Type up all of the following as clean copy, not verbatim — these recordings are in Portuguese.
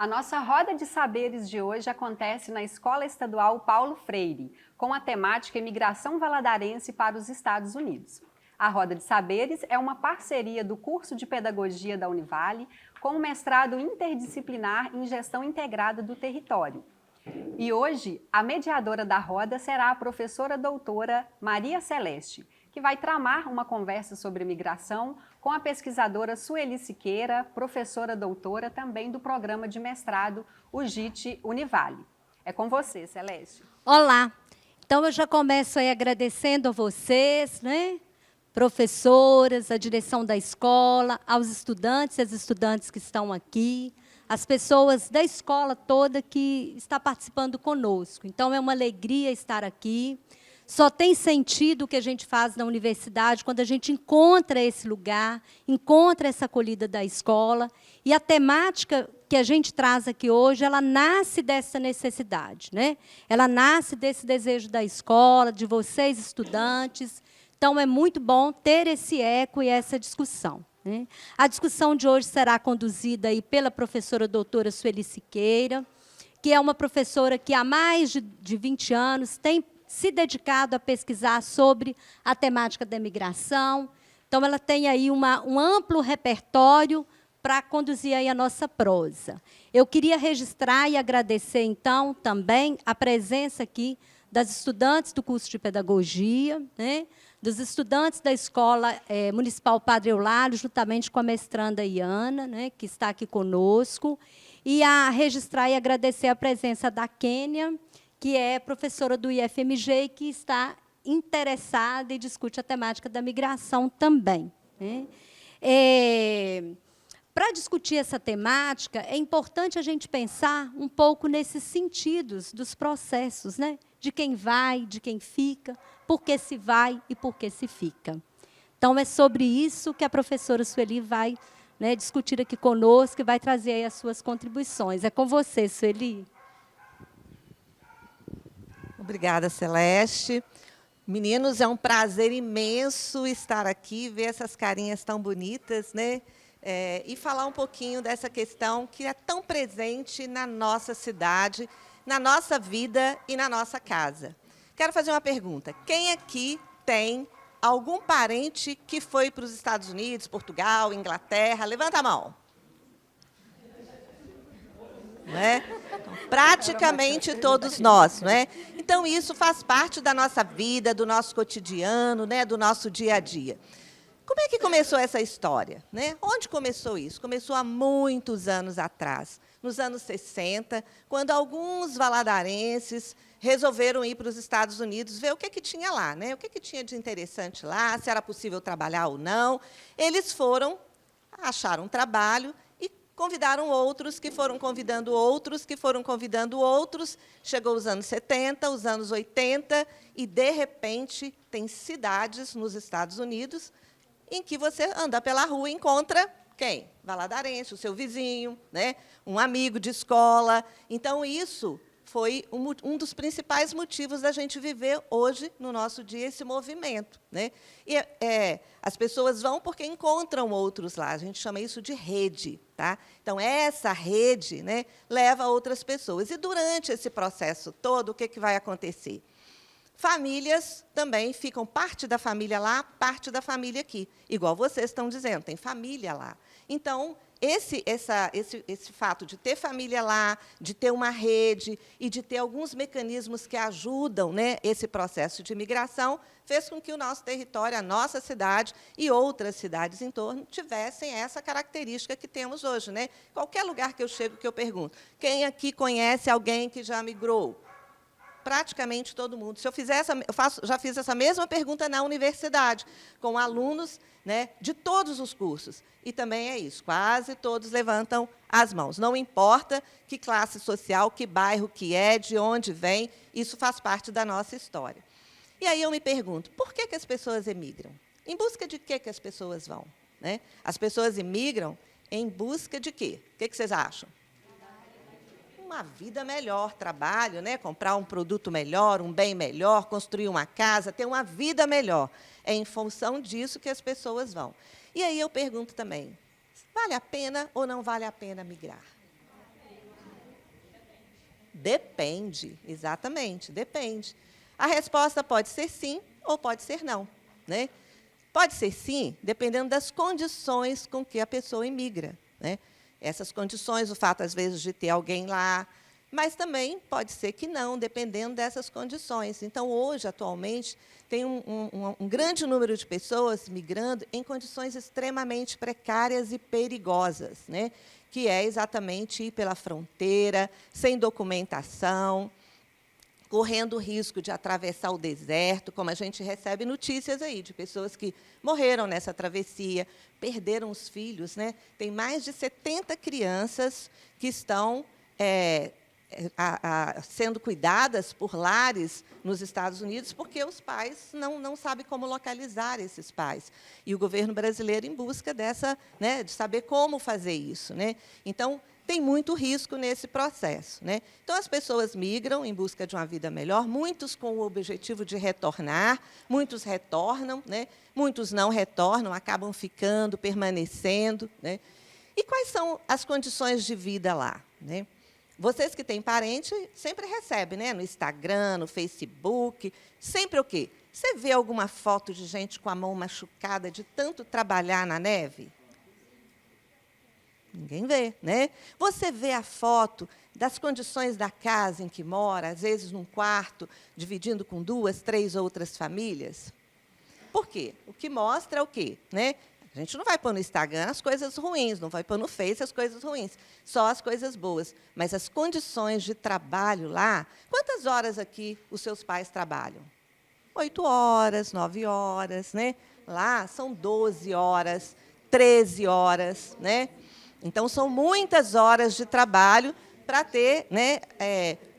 A nossa roda de saberes de hoje acontece na Escola Estadual Paulo Freire, com a temática Imigração Valadarense para os Estados Unidos. A Roda de Saberes é uma parceria do curso de Pedagogia da Univale com o mestrado interdisciplinar em Gestão Integrada do Território. E hoje, a mediadora da roda será a professora doutora Maria Celeste, que vai tramar uma conversa sobre migração com a pesquisadora Sueli Siqueira, professora doutora também do programa de mestrado UGIT Univale. É com você, Celeste. Olá! Então, eu já começo aí agradecendo a vocês, né? Professoras, a direção da escola, aos estudantes e as estudantes que estão aqui, as pessoas da escola toda que está participando conosco. Então, é uma alegria estar aqui. Só tem sentido o que a gente faz na universidade quando a gente encontra esse lugar, encontra essa acolhida da escola. E a temática que a gente traz aqui hoje, ela nasce dessa necessidade, né? Ela nasce desse desejo da escola, de vocês, estudantes. Então, é muito bom ter esse eco e essa discussão, né? A discussão de hoje será conduzida aí pela professora doutora Sueli Siqueira, que é uma professora que há mais de 20 anos tem se dedicado a pesquisar sobre a temática da imigração. Então, ela tem aí um amplo repertório para conduzir aí a nossa prosa. Eu queria registrar e agradecer, então, também a presença aqui das estudantes do curso de Pedagogia, né, dos estudantes da Escola Municipal Padre Eulário, juntamente com a mestranda Iana, né, que está aqui conosco, e a registrar e agradecer a presença da Kênia, que é professora do IFMG e que está interessada e discute a temática da migração também, né? Para discutir essa temática, é importante a gente pensar um pouco nesses sentidos dos processos, né? De quem vai, de quem fica, por que se vai e por que se fica. Então, é sobre isso que a professora Sueli vai, né, discutir aqui conosco e vai trazer aí as suas contribuições. É com você, Sueli. Obrigada, Celeste. Meninos, é um prazer imenso estar aqui, ver essas carinhas tão bonitas, né? E falar um pouquinho dessa questão que é tão presente na nossa cidade, na nossa vida e na nossa casa. Quero fazer uma pergunta. Quem aqui tem algum parente que foi para os Estados Unidos, Portugal, Inglaterra? Levanta a mão. Não é? Então, praticamente todos nós, não é? Então, isso faz parte da nossa vida, do nosso cotidiano, né, do nosso dia a dia. Como é que começou essa história, né? Onde começou isso? Começou há muitos anos atrás, nos anos 60, quando alguns valadarenses resolveram ir para os Estados Unidos ver o que tinha lá, né? O que tinha de interessante lá, se era possível trabalhar ou não. Eles foram, acharam um trabalho, convidaram outros, que foram convidando outros, que foram convidando outros. Chegou os anos 70, os anos 80, e, de repente, tem cidades nos Estados Unidos em que você anda pela rua e encontra quem? Valadarense, o seu vizinho, né? Um amigo de escola. Então, isso foi um dos principais motivos da gente viver hoje, no nosso dia, esse movimento, né? E as pessoas vão porque encontram outros lá. A gente chama isso de rede. Tá? Então, essa rede, né, leva outras pessoas. E, durante esse processo todo, o que vai acontecer? Famílias também ficam, parte da família lá, parte da família aqui. Igual vocês estão dizendo, tem família lá. Então, esse fato de ter família lá, de ter uma rede e de ter alguns mecanismos que ajudam, né, esse processo de imigração, fez com que o nosso território, a nossa cidade e outras cidades em torno tivessem essa característica que temos hoje, né? Qualquer lugar que eu chego, que eu pergunto, quem aqui conhece alguém que já migrou? Praticamente todo mundo. Se eu fizer já fiz essa mesma pergunta na universidade, com alunos, né, de todos os cursos. E também é isso, quase todos levantam as mãos. Não importa que classe social, que bairro que é, de onde vem, isso faz parte da nossa história. E aí eu me pergunto, por que as pessoas emigram? Em busca de que as pessoas vão, né? As pessoas imigram em busca de quê? O que vocês acham? Uma vida melhor, trabalho, né? Comprar um produto melhor, um bem melhor, construir uma casa, ter uma vida melhor. É em função disso que as pessoas vão. E aí eu pergunto também, vale a pena ou não vale a pena migrar? Depende, exatamente, depende. A resposta pode ser sim ou pode ser não, né? Pode ser sim, dependendo das condições com que a pessoa imigra, né? Essas condições, o fato, às vezes, de ter alguém lá, mas também pode ser que não, dependendo dessas condições. Então, hoje, atualmente, tem um grande número de pessoas migrando em condições extremamente precárias e perigosas, né? Que é exatamente ir pela fronteira, sem documentação, correndo o risco de atravessar o deserto, como a gente recebe notícias aí de pessoas que morreram nessa travessia, perderam os filhos, né? Tem mais de 70 crianças que estão sendo cuidadas por lares nos Estados Unidos, porque os pais não sabem como localizar esses pais. E o governo brasileiro em busca dessa, né, de saber como fazer isso, né? Então, tem muito risco nesse processo, né? Então, as pessoas migram em busca de uma vida melhor, muitos com o objetivo de retornar, muitos retornam, né? Muitos não retornam, acabam ficando, permanecendo, né? E quais são as condições de vida lá, né? Vocês que têm parente sempre recebem, né? No Instagram, no Facebook, sempre o quê? Você vê alguma foto de gente com a mão machucada de tanto trabalhar na neve? Ninguém vê, né? Você vê a foto das condições da casa em que mora, às vezes num quarto, dividindo com 2, 3 outras famílias? Por quê? O que mostra é o quê, né? A gente não vai pôr no Instagram as coisas ruins, não vai pôr no Face as coisas ruins, só as coisas boas. Mas as condições de trabalho lá, quantas horas aqui os seus pais trabalham? 8 horas, 9 horas, né? Lá são 12 horas, 13 horas, né? Então, são muitas horas de trabalho para ter, né,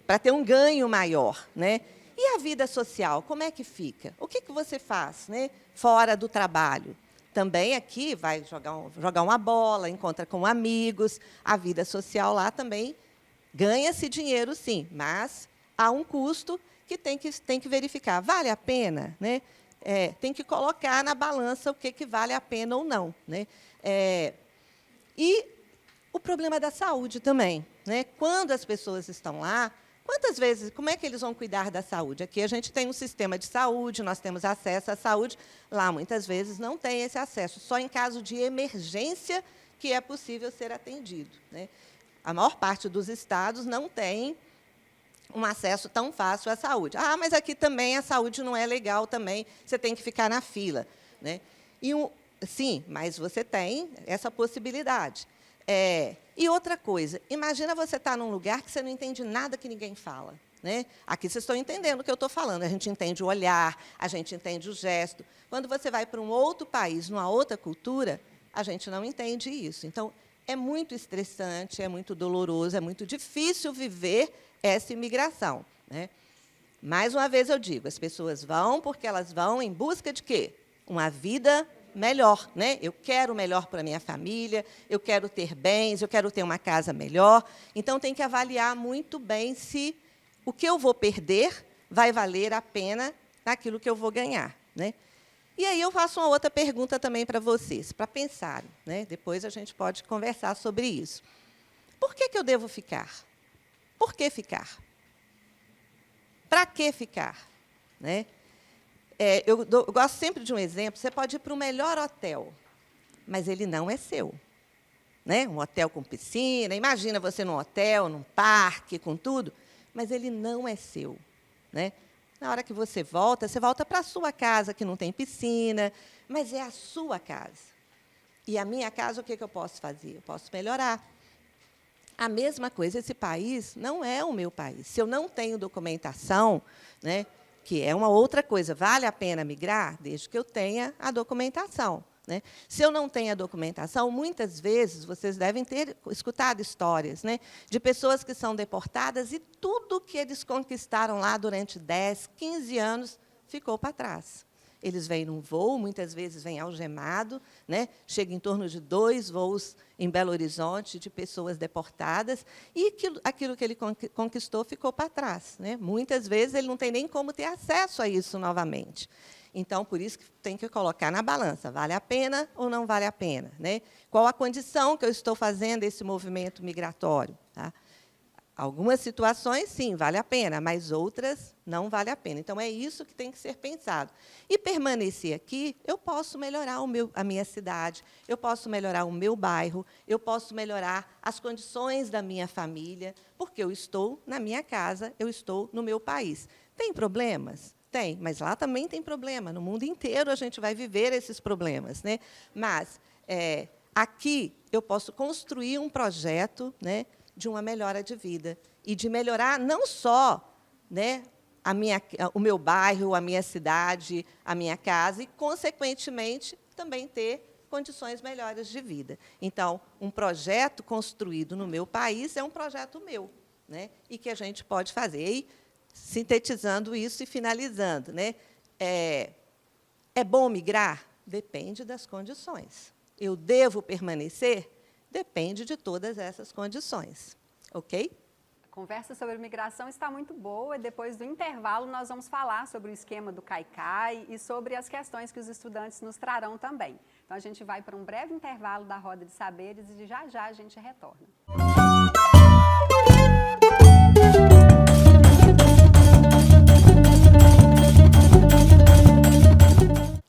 para ter um ganho maior, né? E a vida social, como é que fica? O que você faz, né, fora do trabalho? Também aqui vai jogar uma bola, encontra com amigos. A vida social lá também ganha-se dinheiro, sim, mas há um custo que tem que verificar. Vale a pena, né? Tem que colocar na balança o que vale a pena ou não, né? E o problema da saúde também, né? Quando as pessoas estão lá, quantas vezes, como é que eles vão cuidar da saúde? Aqui a gente tem um sistema de saúde, nós temos acesso à saúde. Lá, muitas vezes, não tem esse acesso. Só em caso de emergência que é possível ser atendido, né? A maior parte dos estados não tem um acesso tão fácil à saúde. Ah, mas aqui também a saúde não é legal também, você tem que ficar na fila, né? Sim, mas você tem essa possibilidade. E outra coisa, imagina você estar num lugar que você não entende nada que ninguém fala, né? Aqui vocês estão entendendo o que eu estou falando, a gente entende o olhar, a gente entende o gesto. Quando você vai para um outro país, numa outra cultura, a gente não entende isso. Então, é muito estressante, é muito doloroso, é muito difícil viver essa imigração, né? Mais uma vez eu digo, as pessoas vão porque elas vão em busca de quê? Uma vida melhor, né? Eu quero o melhor para a minha família, eu quero ter bens, eu quero ter uma casa melhor. Então, tem que avaliar muito bem se o que eu vou perder vai valer a pena naquilo que eu vou ganhar, né? E aí eu faço uma outra pergunta também para vocês, para pensarem, né? Depois a gente pode conversar sobre isso. Por que eu devo ficar? Por que ficar? Para que ficar, né? Eu gosto sempre de um exemplo. Você pode ir para o melhor hotel, mas ele não é seu, né? Um hotel com piscina. Imagina você num hotel, num parque, com tudo, mas ele não é seu, né? Na hora que você volta para a sua casa, que não tem piscina, mas é a sua casa. E a minha casa, o que eu posso fazer? Eu posso melhorar. A mesma coisa, esse país não é o meu país. Se eu não tenho documentação, né, que é uma outra coisa, vale a pena migrar desde que eu tenha a documentação, né? Se eu não tenho a documentação, muitas vezes vocês devem ter escutado histórias, né, de pessoas que são deportadas e tudo que eles conquistaram lá durante 10, 15 anos ficou para trás. Eles vêm num voo, muitas vezes vêm algemado, né? Chega em torno de 2 voos em Belo Horizonte de pessoas deportadas, e aquilo que ele conquistou ficou para trás, né? Muitas vezes ele não tem nem como ter acesso a isso novamente. Então, por isso que tem que colocar na balança, vale a pena ou não vale a pena, né? Qual a condição que eu estou fazendo esse movimento migratório, tá? Algumas situações, sim, vale a pena, mas outras não vale a pena. Então, é isso que tem que ser pensado. E permanecer aqui, eu posso melhorar a minha cidade, eu posso melhorar o meu bairro, eu posso melhorar as condições da minha família, porque eu estou na minha casa, eu estou no meu país. Tem problemas? Tem, mas lá também tem problema. No mundo inteiro a gente vai viver esses problemas, né? Mas aqui eu posso construir um projeto, né, de uma melhora de vida e de melhorar não só, né, o meu bairro, a minha cidade, a minha casa e, consequentemente, também ter condições melhores de vida. Então, um projeto construído no meu país é um projeto meu, né, e que a gente pode fazer. E, sintetizando isso e finalizando, né, é bom migrar? Depende das condições. Eu devo permanecer? Depende de todas essas condições. Ok? A conversa sobre migração está muito boa. Depois do intervalo, nós vamos falar sobre o esquema do Caicai e sobre as questões que os estudantes nos trarão também. Então, a gente vai para um breve intervalo da Roda de Saberes e já já a gente retorna.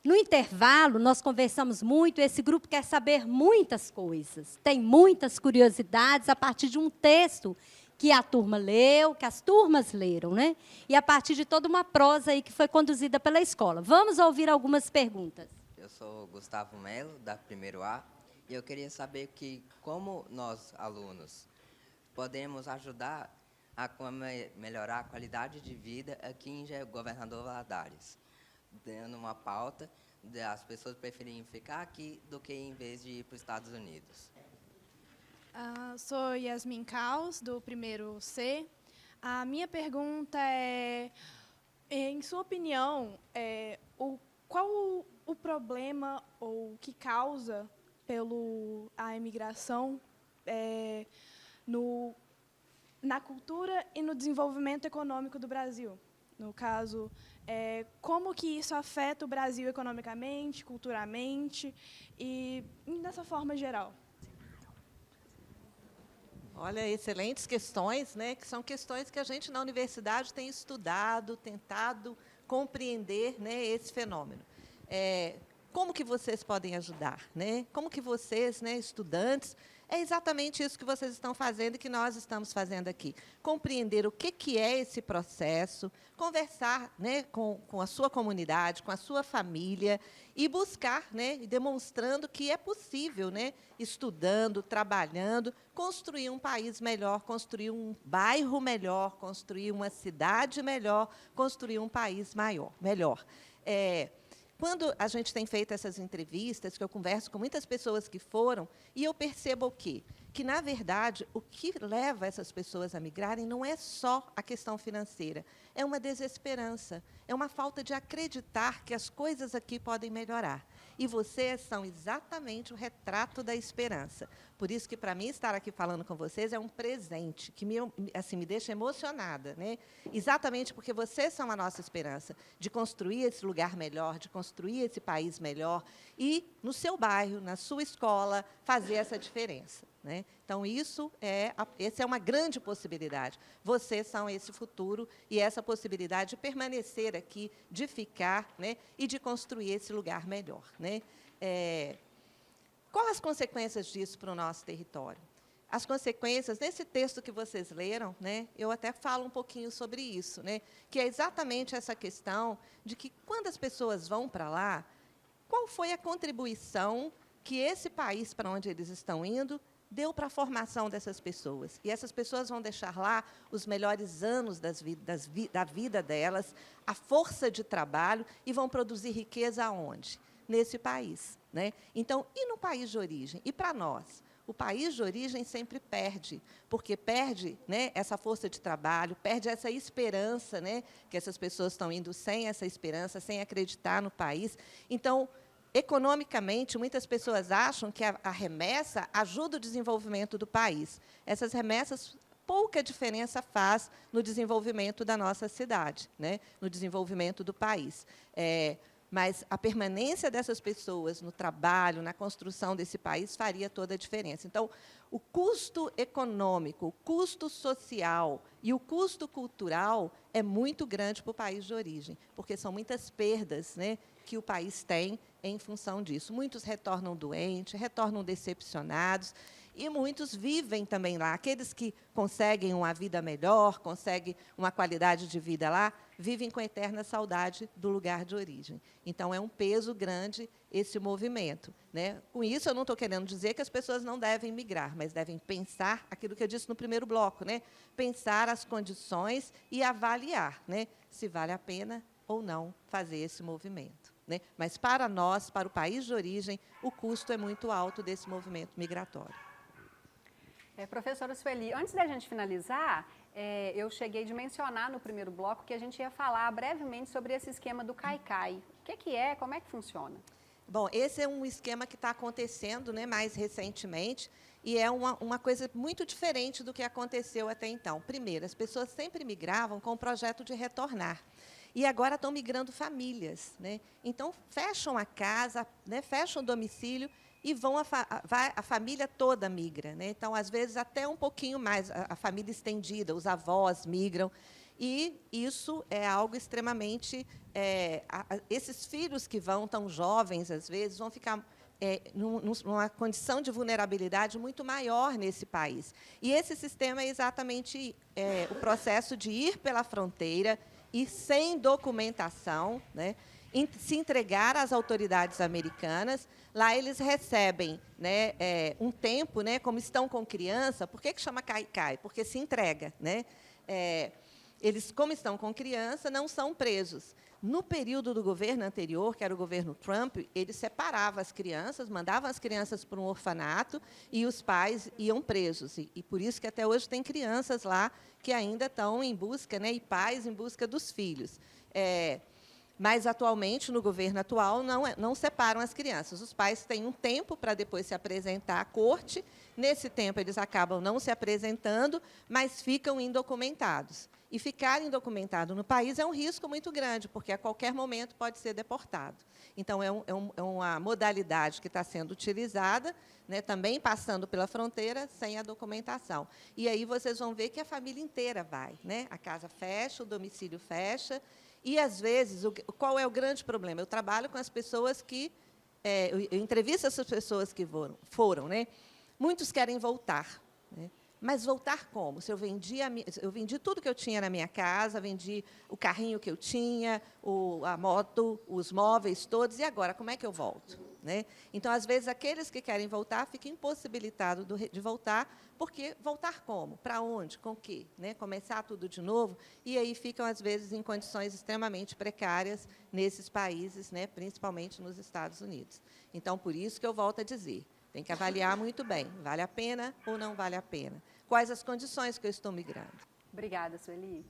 No intervalo, nós conversamos muito, esse grupo quer saber muitas coisas, tem muitas curiosidades a partir de um texto que a turma leu, que as turmas leram, né? E a partir de toda uma prosa aí que foi conduzida pela escola. Vamos ouvir algumas perguntas. Eu sou Gustavo Melo, da primeiro A, e eu queria saber como nós, alunos, podemos ajudar a melhorar a qualidade de vida aqui em Governador Valadares, dando uma pauta das pessoas preferirem ficar aqui do que em vez de ir para os Estados Unidos. Sou Yasmin Caos, do primeiro C. A minha pergunta é, em sua opinião, qual o problema ou o que causa a imigração na cultura e no desenvolvimento econômico do Brasil? No caso, como que isso afeta o Brasil economicamente, culturalmente e dessa forma geral? Olha, excelentes questões, né, que são questões que a gente, na universidade, tem estudado, tentado compreender, né, esse fenômeno. Como que vocês podem ajudar? Né? Como que vocês, né, estudantes, é exatamente isso que vocês estão fazendo e que nós estamos fazendo aqui. Compreender o que é esse processo, conversar, né, com a sua comunidade, com a sua família e buscar, né, demonstrando que é possível, né, estudando, trabalhando, construir um país melhor, construir um bairro melhor, construir uma cidade melhor, construir um país melhor. Quando a gente tem feito essas entrevistas, que eu converso com muitas pessoas que foram, e eu percebo o quê? Que, na verdade, o que leva essas pessoas a migrarem não é só a questão financeira, é uma desesperança, é uma falta de acreditar que as coisas aqui podem melhorar. E vocês são exatamente o retrato da esperança. Por isso que, para mim, estar aqui falando com vocês é um presente, que me deixa emocionada, né? Exatamente porque vocês são a nossa esperança de construir esse lugar melhor, de construir esse país melhor e, no seu bairro, na sua escola, fazer essa diferença. Né? Então, essa é uma grande possibilidade. Vocês são esse futuro e essa possibilidade de permanecer aqui, de ficar, né, e de construir esse lugar melhor. Né? Quais as consequências disso para o nosso território? As consequências, nesse texto que vocês leram, né, eu até falo um pouquinho sobre isso, né, que é exatamente essa questão de que, quando as pessoas vão para lá, qual foi a contribuição que esse país para onde eles estão indo deu para a formação dessas pessoas. E essas pessoas vão deixar lá os melhores anos da vida delas, a força de trabalho, e vão produzir riqueza aonde? Nesse país. Né? Então, e no país de origem? E para nós? O país de origem sempre perde, porque perde, né, essa força de trabalho, perde essa esperança, né, que essas pessoas estão indo sem essa esperança, sem acreditar no país. Então, economicamente, muitas pessoas acham que a remessa ajuda o desenvolvimento do país. Essas remessas, pouca diferença faz no desenvolvimento da nossa cidade, né? No desenvolvimento do país. mas a permanência dessas pessoas no trabalho, na construção desse país, faria toda a diferença. Então, o custo econômico, o custo social e o custo cultural é muito grande para o país de origem, porque são muitas perdas, né, que o país tem em função disso. Muitos retornam doentes, retornam decepcionados, e muitos vivem também lá. Aqueles que conseguem uma vida melhor, conseguem uma qualidade de vida lá, vivem com eterna saudade do lugar de origem. Então, é um peso grande esse movimento, né? Com isso, eu não estou querendo dizer que as pessoas não devem migrar, mas devem pensar aquilo que eu disse no primeiro bloco, né? Pensar as condições e avaliar, né, se vale a pena ou não fazer esse movimento, né? Mas, para nós, para o país de origem, o custo é muito alto desse movimento migratório. Professora Sueli, antes da gente finalizar, eu cheguei de mencionar no primeiro bloco que a gente ia falar brevemente sobre esse esquema do Cai-Cai. O que é? Como é que funciona? Bom, esse é um esquema que está acontecendo, né, mais recentemente, e é uma coisa muito diferente do que aconteceu até então. Primeiro, as pessoas sempre migravam com o projeto de retornar. E agora estão migrando famílias, né? Então, fecham a casa, né, fecham o domicílio e vão a família toda migra, né? Então, às vezes, até um pouquinho mais, a família estendida, os avós migram. E isso é algo extremamente... esses filhos que vão, tão jovens, às vezes, vão ficar numa condição de vulnerabilidade muito maior nesse país. E esse sistema é exatamente o processo de ir pela fronteira e sem documentação, né, se entregar às autoridades americanas. Lá eles recebem, né, um tempo, né, como estão com criança. Por que chama Cai-Cai? Porque se entrega, né? Eles, como estão com criança, não são presos. No período do governo anterior, que era o governo Trump, ele separava as crianças, mandava as crianças para um orfanato e os pais iam presos. E por isso que até hoje tem crianças lá que ainda estão em busca, né, e pais em busca dos filhos. Mas, atualmente, no governo atual, não separam as crianças. Os pais têm um tempo para depois se apresentar à corte. Nesse tempo, eles acabam não se apresentando, mas ficam indocumentados. E ficar indocumentado no país é um risco muito grande, porque a qualquer momento pode ser deportado. Então, é uma modalidade que está sendo utilizada, né, também passando pela fronteira, sem a documentação. E aí vocês vão ver que a família inteira vai, né? A casa fecha, o domicílio fecha. E, às vezes, qual é o grande problema? Eu trabalho com as pessoas que... eu entrevisto essas pessoas que foram, né? Muitos querem voltar, né? Mas voltar como? Se eu vendi tudo que eu tinha na minha casa, vendi o carrinho que eu tinha, a moto, os móveis todos, e agora, como é que eu volto, né? Então, às vezes, aqueles que querem voltar ficam impossibilitados de voltar, porque voltar como? Para onde? Com o quê? Né? Começar tudo de novo, e aí ficam, às vezes, em condições extremamente precárias nesses países, né? Principalmente nos Estados Unidos. Então, por isso que eu volto a dizer, tem que avaliar muito bem, vale a pena ou não vale a pena? Quais as condições que eu estou migrando? Obrigada, Sueli.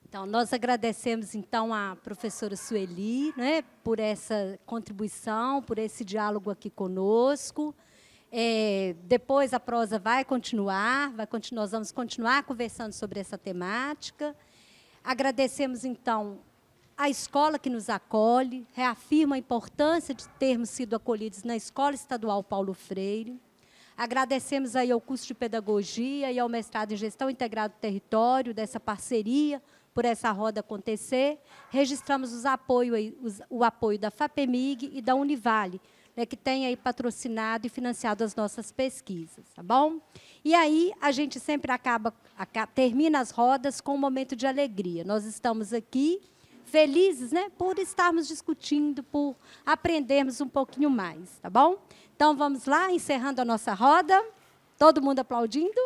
Então, nós agradecemos, então, à professora Sueli, né, por essa contribuição, por esse diálogo aqui conosco. Depois a prosa vai continuar, nós vamos continuar conversando sobre essa temática. Agradecemos, então, a escola que nos acolhe, reafirma a importância de termos sido acolhidos na Escola Estadual Paulo Freire. Agradecemos aí ao curso de Pedagogia e ao mestrado em Gestão Integrada do Território, dessa parceria, por essa roda acontecer. Registramos o apoio da FAPEMIG e da Univale, né, que tem aí patrocinado e financiado as nossas pesquisas, tá bom? E aí, a gente sempre termina as rodas com um momento de alegria. Nós estamos aqui felizes, né, por estarmos discutindo, por aprendermos um pouquinho mais, tá bom? Então, vamos lá, encerrando a nossa roda. Todo mundo aplaudindo.